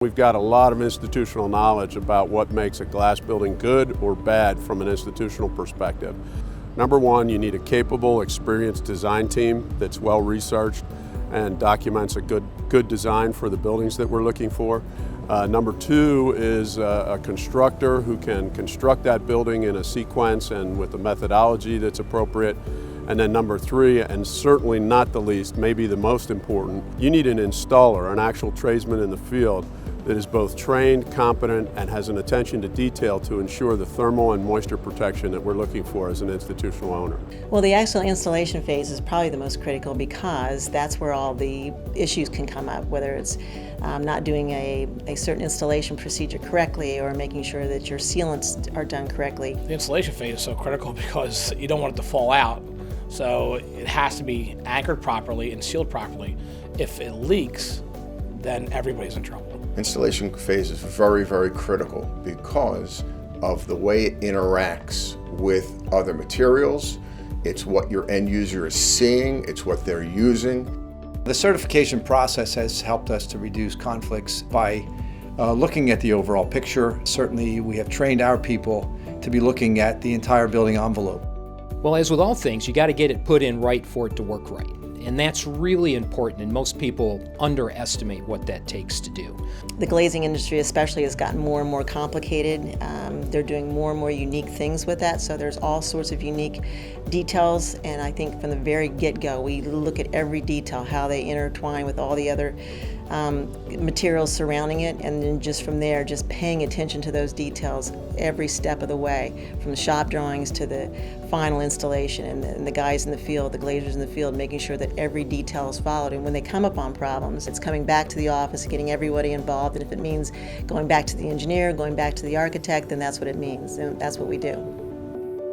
We've got a lot of institutional knowledge about what makes a glass building good or bad from an institutional perspective. Number one, you need a capable, experienced design team that's well researched and documents a good design for the buildings that we're looking for. Number two is a constructor who can construct that building in a sequence and with a methodology that's appropriate. And then number three, and certainly not the least, maybe the most important, you need an installer, an actual tradesman in the field that is both trained, competent, and has an attention to detail to ensure the thermal and moisture protection that we're looking for as an institutional owner. Well, the actual installation phase is probably the most critical because that's where all the issues can come up, whether it's not doing a certain installation procedure correctly or making sure that your sealants are done correctly. The installation phase is so critical because you don't want it to fall out, so it has to be anchored properly and sealed properly. If it leaks, then everybody's in trouble. Installation phase is very, very critical because of the way it interacts with other materials. It's what your end user is seeing, it's what they're using. The certification process has helped us to reduce conflicts by looking at the overall picture. Certainly, we have trained our people to be looking at the entire building envelope. Well, as with all things, you got to get it put in right for it to work right. And that's really important, and most people underestimate what that takes to do. The glazing industry especially has gotten more and more complicated. They're doing more and more unique things with that, so there's all sorts of unique details, and I think from the very get-go we look at every detail, how they intertwine with all the other materials surrounding it, and then just from there, just paying attention to those details every step of the way, from the shop drawings to the final installation, and the guys in the field, the glazers in the field, making sure that every detail is followed. And when they come upon problems, it's coming back to the office, getting everybody involved, and if it means going back to the engineer, going back to the architect, then that's what it means, and that's what we do.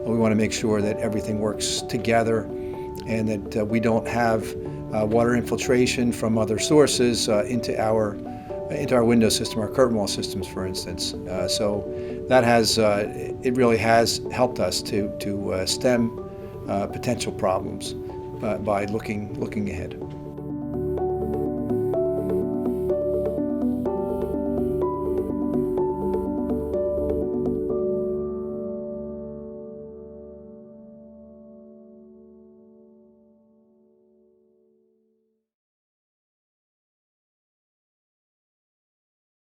We want to make sure that everything works together and that we don't have water infiltration from other sources into our window system, our curtain wall systems, for instance. So that has, it really has helped us to stem potential problems by looking ahead.